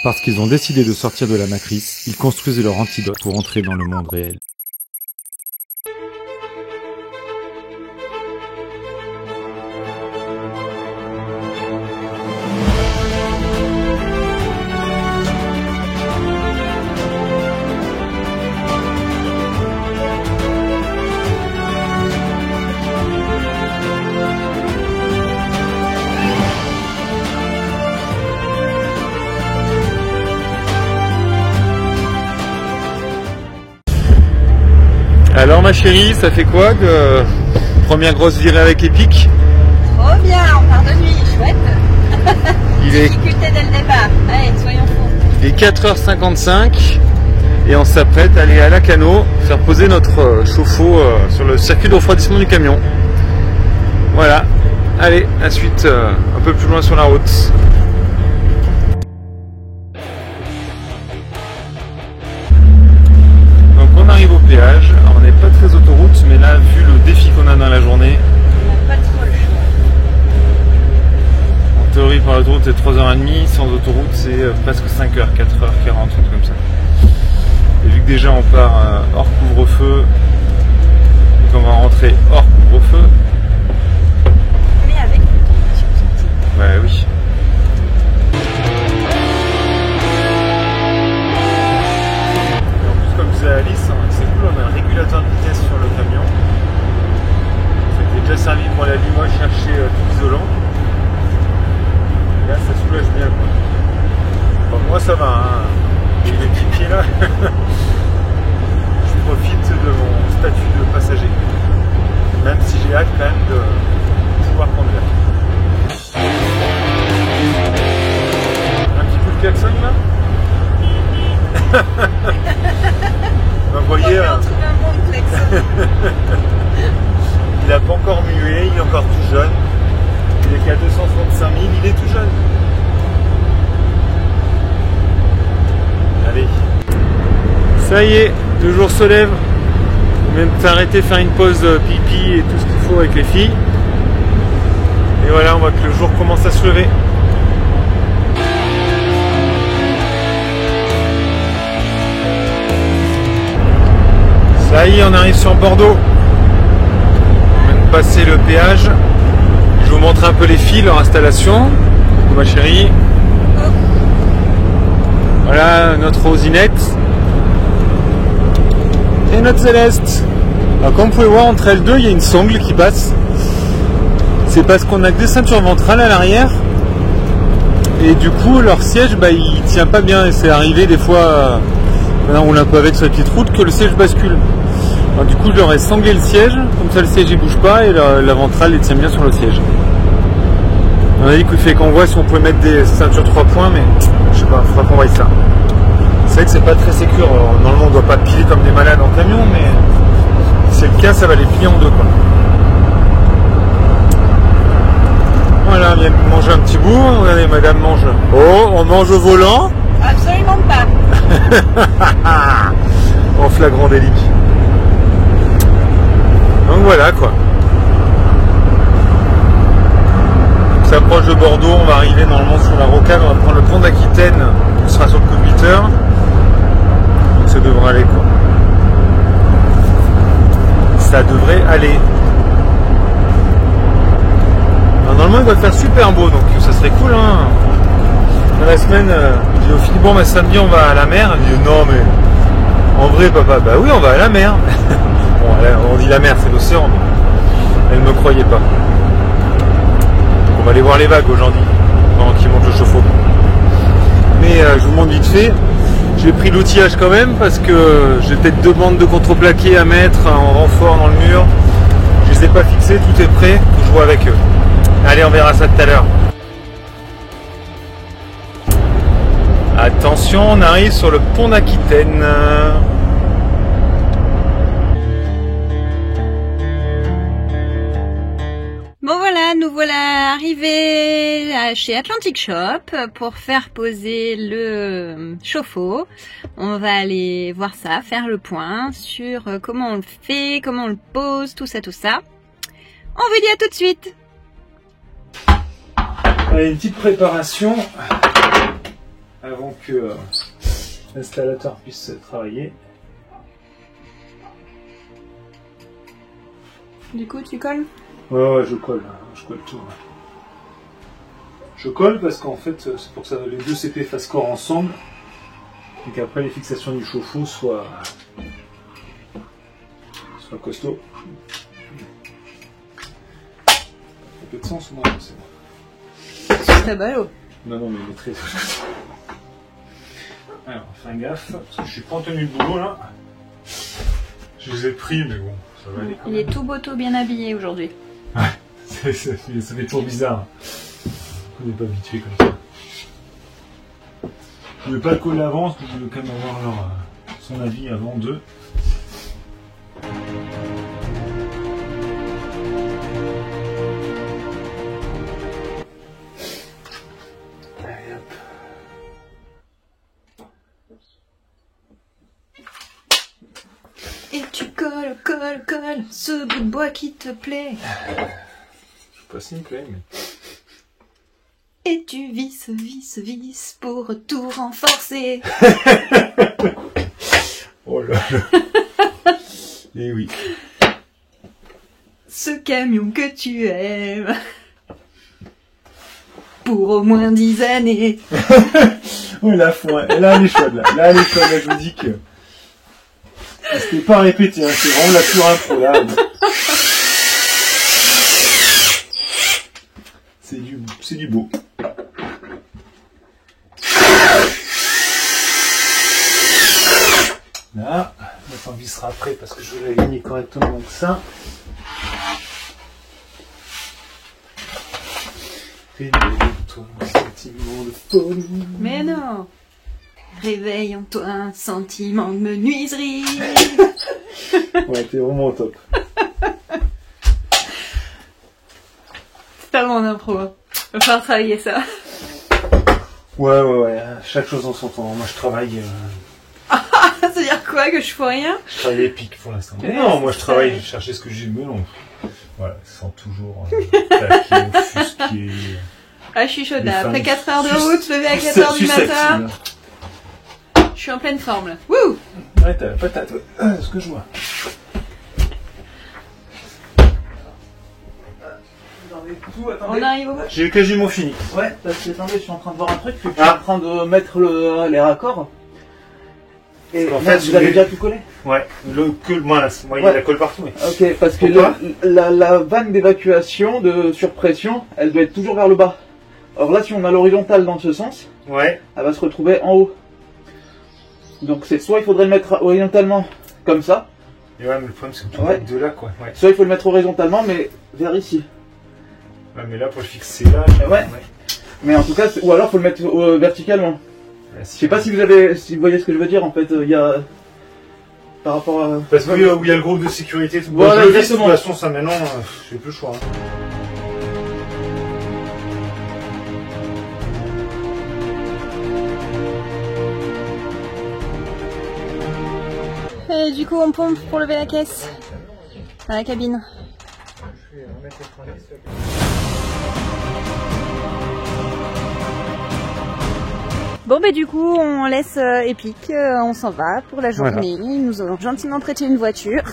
Parce qu'ils ont décidé de sortir de la matrice, ils construisent leur antidote pour entrer dans le monde réel. Alors ma chérie, ça fait quoi de première grosse virée avec Epic? Trop bien, on part de nuit, chouette. Difficulté dès le départ, allez, soyons fous. Il est 4h55 et on s'apprête à aller à Lacanau faire poser notre chauffe-eau sur le circuit de refroidissement du camion. Voilà, allez, la suite un peu plus loin sur la route. Donc on arrive au péage. On n'est pas très autoroute, mais là, vu le défi qu'on a dans la journée, on n'a pas trop le choix. En théorie, par l'autoroute, c'est 3h30, sans autoroute, c'est presque 5h, 4h40, un truc comme ça. Et vu que déjà on part hors couvre-feu, et qu'on va rentrer hors couvre-feu. Mais avec une tentation sentie. Ouais, oui. Et en plus, comme disait Alice, c'est cool, on a un régulateur de vitesse sur le camion. Ça qui est déjà servi pour aller à Limoges chercher tout isolant. Et là, ça soulage bien, quoi. Bon, moi, ça va, hein. J'ai mes petits pieds là. Je profite de mon statut de passager. Même si j'ai hâte quand même de pouvoir conduire. Un petit coup de klaxon là. Vous voyez, un bon klaxon. Il n'a pas encore mué, il est encore tout jeune. Il est qu'à 235 000, il est tout jeune. Allez. Ça y est, le jour se lève. On vient de s'arrêter, faire une pause pipi et tout ce qu'il faut avec les filles. Et voilà, on voit que le jour commence à se lever. Ça y est, on arrive sur Bordeaux. On vient de passer le péage. Je vous montre un peu les filles, leur installation. Coucou ma chérie. Voilà notre Rosinette. Et notre Céleste. Alors comme vous pouvez voir, entre elles deux, il y a une sangle qui passe. C'est parce qu'on a que des ceintures ventrales à l'arrière. Et du coup, leur siège, il tient pas bien. Et c'est arrivé des fois, on roule un peu avec sur la petite route, que le siège bascule. Alors du coup, je leur ai sanglé le siège. Comme ça, le siège il bouge pas et la ventrale, elle tient bien sur le siège. On a dit qu'il fait qu'on voit si on pouvait mettre des ceintures 3 points, mais je sais pas, il faudra qu'on voie ça. C'est vrai que c'est pas très sécure. Normalement, on doit pas piler comme des malades en camion, mais si c'est le cas, ça va les plier en deux, quoi. Voilà, on vient de manger un petit bout. Regardez, madame mange. Oh, on mange au volant? Absolument pas. En flagrant délit. Donc voilà, quoi. On s'approche de Bordeaux, on va arriver normalement sur la rocade, on va prendre le pont d'Aquitaine, on sera sur le coup de 8 h. Donc ça devrait aller, quoi. Ça devrait aller. Alors, normalement il va faire super beau, donc ça serait cool, hein. Dans la semaine, j'ai dit au Philippe, bon samedi on va à la mer. Il dit non mais en vrai papa, bah oui on va à la mer. Bon, on dit la mer, c'est l'océan, mais elle ne me croyait pas. Donc on va aller voir les vagues aujourd'hui, pendant qu'ils montent le chauffe-eau. Mais je vous montre vite fait, j'ai pris l'outillage quand même, parce que j'ai peut-être 2 bandes de contreplaqué à mettre en renfort dans le mur. Je les ai pas fixées, tout est prêt, faut que je vois avec eux. Allez, on verra ça tout à l'heure. Attention, on arrive sur le pont d'Aquitaine. Bon voilà, nous voilà arrivés chez Atlantic Shop pour faire poser le chauffe-eau. On va aller voir ça, faire le point sur comment on le fait, comment on le pose, tout ça. On vous dit à tout de suite. Allez, une petite préparation. avant que l'installateur puisse travailler. Du coup, tu colles? Ouais, je colle tout. Je colle parce qu'en fait, c'est pour que les deux CP fassent corps ensemble et qu'après les fixations du chauffe-eau soient costauds. Ça fait peu de sens, moi, c'est bon. C'est très ballot. Non, mais il est très. Alors, fais gaffe, parce que je suis pas en tenue de boulot là. Je les ai pris, mais bon, ça va aller. Il est tout beau, tout bien habillé aujourd'hui. Ouais, ça fait toujours bizarre. On n'est pas habitué comme ça. Je ne vais pas le coller avant, parce que je veux quand même avoir son avis avant d'eux. Allez, hop. Et tu colles ce bout de bois qui te plaît. Je sais pas s'il me plaît, mais... Et tu vis pour tout renforcer. Oh là là. Et oui. Ce camion que tu aimes. Pour au moins 10 années. Oh la foi, là elle est chaude là. Là elle est chaude, là je vous dis que... C'était pas répété, hein. C'est vraiment la pure info là. C'est du beau. Là, on vissera après parce que je vais l'aligner correctement avec ça. Réveille-toi, un sentiment de folie. Mais non. Réveille en toi un sentiment de menuiserie. Ouais, t'es vraiment au top. C'est pas mon impro. Va falloir travailler ça. Ouais. Chaque chose en son temps. Moi, je travaille... Ça veut dire quoi, que je fais rien? Je travaille épique pour l'instant. Non, moi, je travaille, je cherchais ce que j'ai de melon. Voilà, sans toujours taquer, offusquer... Ah, je suis chaude là. Après 4 heures de route, lever à 4 heures du matin. Je suis en pleine forme là. Wouh! Ouais, t'as la patate, ouais. Ce que je vois. On arrive au bout. J'ai quasiment fini. Ouais, parce que attendez, je suis en train de voir un truc, je suis en train de mettre les raccords. Et En merde, fait, vous avez déjà tout collé? Ouais, moi, il y a la colle partout. Mais... Ok, parce que Pourquoi la vanne d'évacuation de surpression, elle doit être toujours vers le bas. Or là, si on met l'horizontale dans ce sens, ouais. Elle va se retrouver en haut. Donc c'est soit il faudrait le mettre horizontalement, comme ça. Et ouais, mais le problème c'est que tout Ouais. de là, quoi. Ouais. Soit il faut le mettre horizontalement, mais vers ici. Ouais, mais là, pour le fixer là... Ouais. Mais en tout cas, ou alors faut le mettre verticalement. Ouais, Je sais pas si vous voyez ce que je veux dire, en fait, il y a... Par rapport à... Parce que où il y a le groupe de sécurité, tout. Voilà, Bon, je le fais, de toute exactement. façon, ça maintenant, j'ai plus le choix. Hein. Et du coup, on pompe pour lever la caisse à la cabine. Bon, bah du coup, on laisse Epic, on s'en va pour la journée. Voilà. Ils nous ont gentiment prêté une voiture.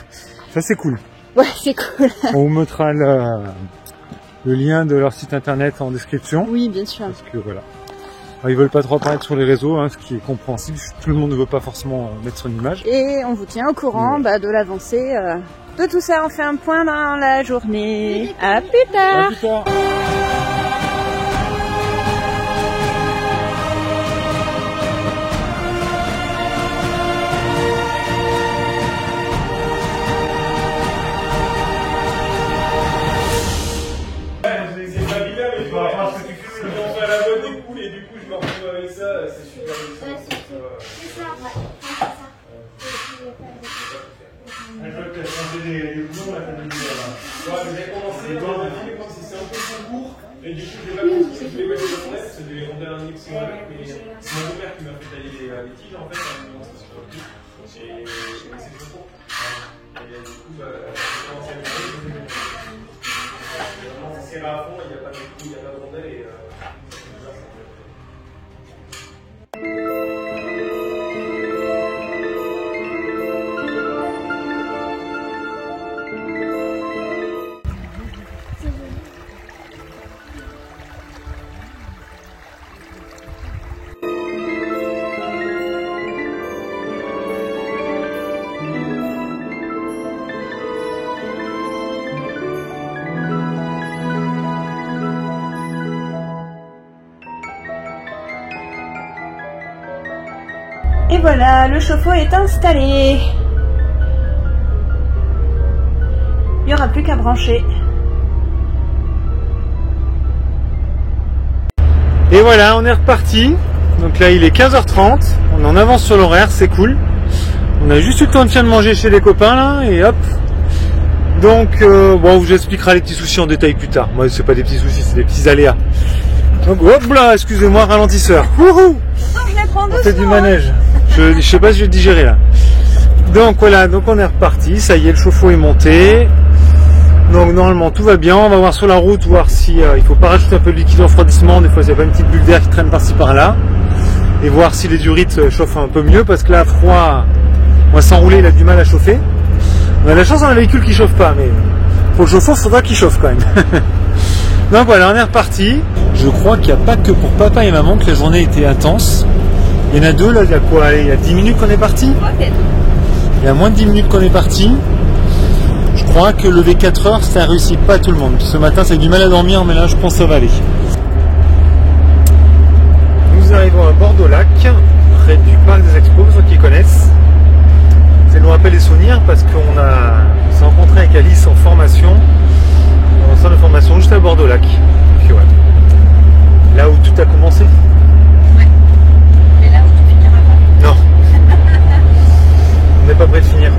Ça, c'est cool. Ouais, c'est cool. On vous mettra le lien de leur site internet en description. Oui, bien sûr. Parce que voilà. Alors, ils veulent pas trop apparaître sur les réseaux, hein, ce qui est compréhensible. Tout le monde ne veut pas forcément mettre son image. Et on vous tient au courant de l'avancée de tout ça. On fait un point dans la journée. À plus tard. À plus tard. Et du coup, je l'ai pas compris, je voulais mettre les promesses, c'est des rondelles indexées, mais c'est mon beau-père qui m'a fait tailler les tiges en fait, et c'est du faux. Et du coup, j'ai commencé à me dire, vraiment c'est serré à fond, il n'y a pas de trou, il n'y a pas de rondelles, et Et voilà, le chauffe-eau est installé. Il n'y aura plus qu'à brancher. Et voilà, on est reparti. Donc là, il est 15h30. On est en avance sur l'horaire, c'est cool. On a juste eu le temps de manger chez les copains là, et hop. Donc, bon, on vous expliquera les petits soucis en détail plus tard. Moi, c'est pas des petits soucis, c'est des petits aléas. Donc, hop là, excusez-moi, ralentisseur. Wouhou! On fait du manège. Je sais pas si je vais digérer là. Donc voilà, donc on est reparti. Ça y est, le chauffe-eau est monté. Donc normalement tout va bien. On va voir sur la route, voir si il faut pas rajouter un peu de liquide de refroidissement. Des fois, il n'y a pas une petite bulle d'air qui traîne par-ci par-là. Et voir si les durites chauffent un peu mieux, parce que là, froid, moi sans rouler, il a du mal à chauffer. On a la chance d'avoir un véhicule qui chauffe pas, mais pour le chauffe-eau, il faudra qu'il chauffe quand même. Donc voilà, on est reparti. Je crois qu'il n'y a pas que pour papa et maman que la journée était intense. Il y en a deux là, il y a quoi? Allez, il y a 10 minutes qu'on est parti. Il y a moins de 10 minutes qu'on est parti. Je crois que lever 4 heures, ça réussit pas à tout le monde. Ce matin, c'est du mal à dormir, mais là, je pense que ça va aller. Nous arrivons à Bordeaux-Lac, près du parc des expos, pour ceux qui connaissent. Ça nous rappelle des souvenirs parce qu'on s'est rencontré avec Alice en formation, en centre de formation juste à Bordeaux-Lac. Puis ouais. Là où tout a commencé. Ouais. Mais là où tout finira pas. Non. On n'est pas prêt de finir.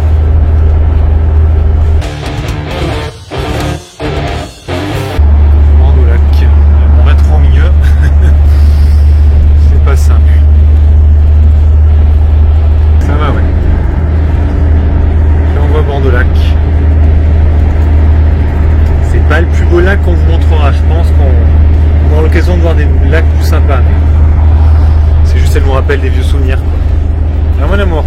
Bordeaux-Lac. On va trop au milieu. C'est pas simple. Ça va, ouais. Là, on voit Bordeaux-Lac. C'est pas le plus beau lac qu'on vous montrera. Je pense qu'on aura l'occasion de voir des lacs plus sympas. C'est juste, elle nous rappelle des vieux souvenirs, quoi. Ah, mon amour.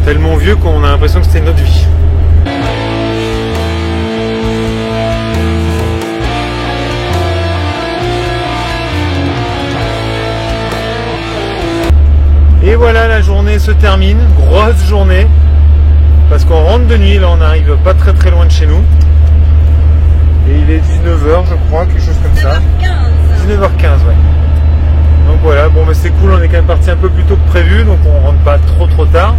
Tellement vieux qu'on a l'impression que c'était notre vie. Et voilà, la journée se termine. Grosse journée. Parce qu'on rentre de nuit, là on arrive pas très très loin de chez nous. Et il est 19h je crois, quelque chose comme ça. 19h15, ouais. Donc voilà, bon mais c'est cool, on est quand même parti un peu plus tôt que prévu, donc on rentre pas trop tard.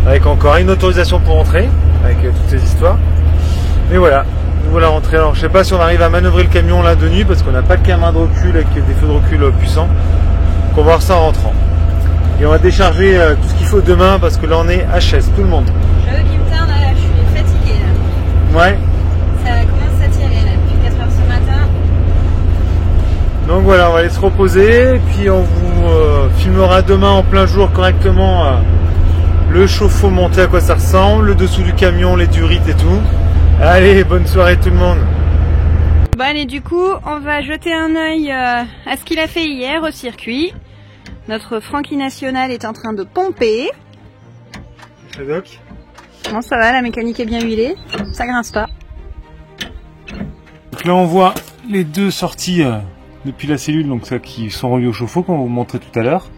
Avec encore une autorisation pour rentrer, avec toutes ces histoires. Mais voilà, nous voilà rentrés. Alors je sais pas si on arrive à manœuvrer le camion là de nuit, parce qu'on n'a pas de caméra de recul avec des feux de recul puissants. Donc on va voir ça en rentrant. Et on va décharger tout ce qu'il faut demain, parce que là on est HS, tout le monde. J'avoue qu'il me tarde, là, je suis fatiguée là. Ouais. Ça commence à tirer là, depuis 4 heures ce matin. Donc voilà, on va aller se reposer, et puis on vous filmera demain en plein jour correctement le chauffe-eau monté, à quoi ça ressemble, le dessous du camion, les durites et tout. Allez, bonne soirée tout le monde. Bon allez, du coup, on va jeter un œil à ce qu'il a fait hier au circuit. Notre Frankie National est en train de pomper. Doc. Bon, ça va, la mécanique est bien huilée, ça grince pas. Donc là on voit les deux sorties depuis la cellule, donc ça qui sont reliées au chauffe-eau, comme on vous montrait tout à l'heure.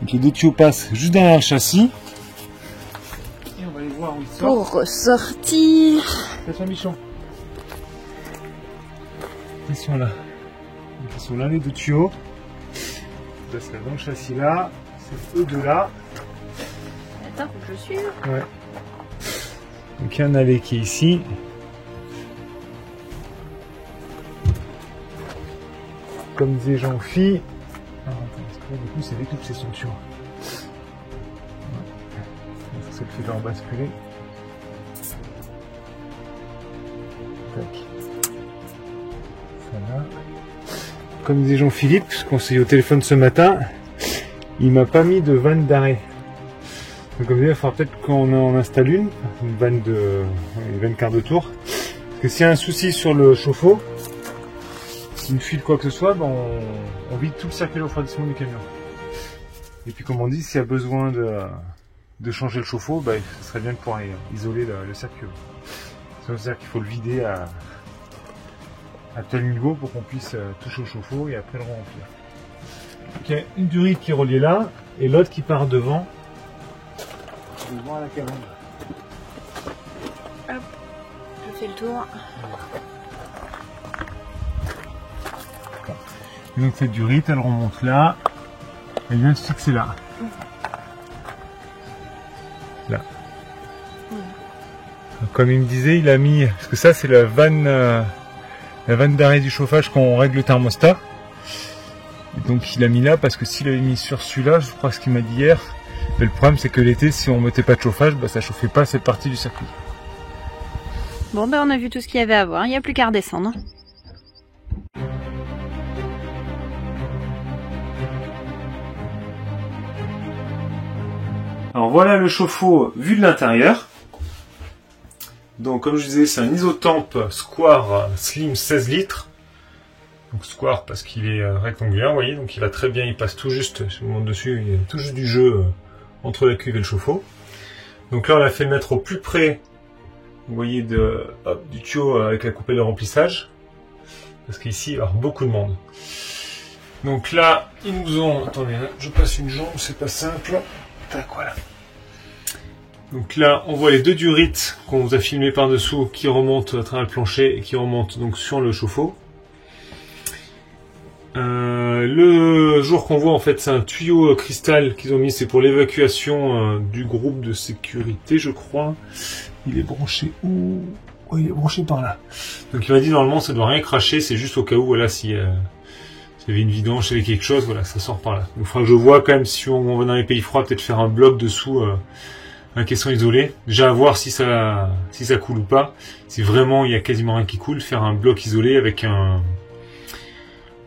Donc les deux tuyaux passent juste derrière le châssis. Et on va aller voir où ils sortent. Pour ressortir. Attention Michon. Attention là. Donc ils sont là les deux tuyaux. Ça serait dans le châssis là, c'est eux deux là. Attends, faut que je suive. Ouais. Donc il y a un allée qui est ici. Comme disait Jean-Phi. Ah, attends, parce que là, du coup, c'est des toutes ces structures. Ouais. Ça le fait faire basculer. Tac. Ça va. Comme disait Jean-Philippe, qu'on s'est eu au téléphone ce matin, il m'a pas mis de vanne d'arrêt. Donc comme il faudra peut-être qu'on en installe une vanne de une vanne quart de tour. Parce que s'il y a un souci sur le chauffe-eau, une fuite quoi que ce soit, ben on vide tout le circuit de refroidissement du camion. Et puis comme on dit, s'il y a besoin de changer le chauffe-eau, ben, ce serait bien de pouvoir isoler le circuit. C'est-à-dire qu'il faut le vider à tel niveau pour qu'on puisse toucher au chauffe-eau et après le remplir. Donc il y a une durite qui est reliée là et l'autre qui part devant à la calandre. Hop, je fais le tour. Et donc cette durite, elle remonte là. Elle vient se fixer là. Là. Comme il me disait, il a mis... Parce que ça, c'est la vanne d'arrêt du chauffage quand on règle le thermostat. Et donc il a mis là parce que s'il avait mis sur celui-là, je crois ce qu'il m'a dit hier, mais le problème c'est que l'été, si on mettait pas de chauffage, bah, ça chauffait pas cette partie du circuit. Bon, ben on a vu tout ce qu'il y avait à voir, il n'y a plus qu'à redescendre. Alors voilà le chauffe-eau vu de l'intérieur. Donc comme je disais, c'est un Isotemp Square Slim 16 litres. Donc Square parce qu'il est rectangulaire, vous voyez, donc il va très bien, il passe tout juste, si je vous montre dessus, il y a tout juste du jeu entre la cuve et le chauffe-eau. Donc là on l'a fait mettre au plus près, vous voyez, du tuyau avec la coupelle de remplissage. Parce qu'ici il va y avoir beaucoup de monde. Donc là, ils nous ont... Attendez, là, je passe une jambe, c'est pas simple. Tac, voilà. Donc là, on voit les deux durites qu'on vous a filmé par-dessous qui remontent à travers le plancher et qui remontent donc sur le chauffe-eau. Le jour qu'on voit, en fait, c'est un tuyau cristal qu'ils ont mis, c'est pour l'évacuation du groupe de sécurité, je crois. Il est branché où? Oh, il est branché par là. Donc il m'a dit, normalement, ça ne doit rien cracher, c'est juste au cas où, voilà, si... S'il y avait une vidange, s'il y avait quelque chose, voilà, ça sort par là. Donc il faudra que je vois quand même, si on va dans les pays froids, peut-être faire un bloc dessous, un caisson isolé. Déjà à voir si ça coule ou pas. Si vraiment il y a quasiment rien qui coule, faire un bloc isolé avec un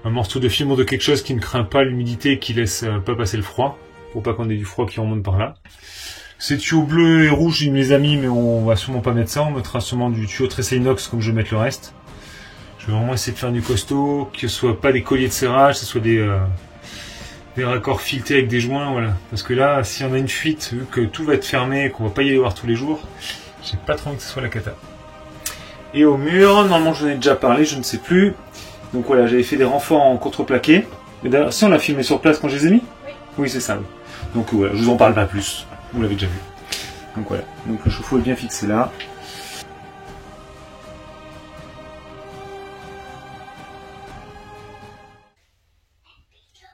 morceau de film ou de quelque chose qui ne craint pas l'humidité et qui laisse pas passer le froid, pour pas qu'on ait du froid qui remonte par là. Ces tuyaux bleus et rouges, il me les a mis, mais on va sûrement pas mettre ça. On mettra sûrement du tuyau tressé inox comme je vais mettre le reste. Je vais vraiment essayer de faire du costaud, que ce soit pas des colliers de serrage, que ce soit des raccords filetés avec des joints, voilà. Parce que là, si on a une fuite, vu que tout va être fermé et qu'on va pas y aller voir tous les jours, j'ai pas trop envie que ce soit la cata. Et au mur, normalement j'en ai déjà parlé, je ne sais plus. Donc voilà, j'avais fait des renforts en contreplaqué. Mais d'ailleurs, si on l'a filmé sur place quand je les ai mis? Oui. Oui, c'est ça. Oui. Donc voilà, je vous en parle pas plus. Vous l'avez déjà vu. Donc voilà. Donc le chauffe-eau est bien fixé là.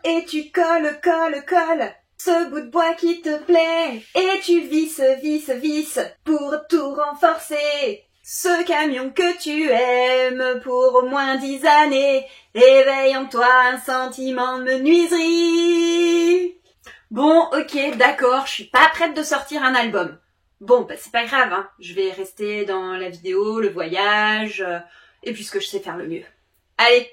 Et tu colles ce bout de bois qui te plaît. Et tu visses pour tout renforcer. Ce camion que tu aimes pour au moins 10 années. Éveille en toi un sentiment de menuiserie. Bon, ok, d'accord, je suis pas prête de sortir un album. Bon, bah c'est pas grave, hein. Je vais rester dans la vidéo, le voyage, et puis ce que je sais faire le mieux. Allez!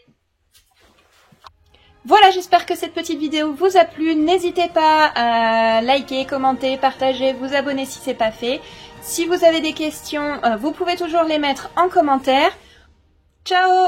Voilà, j'espère que cette petite vidéo vous a plu. N'hésitez pas à liker, commenter, partager, vous abonner si c'est pas fait. Si vous avez des questions, vous pouvez toujours les mettre en commentaire. Ciao!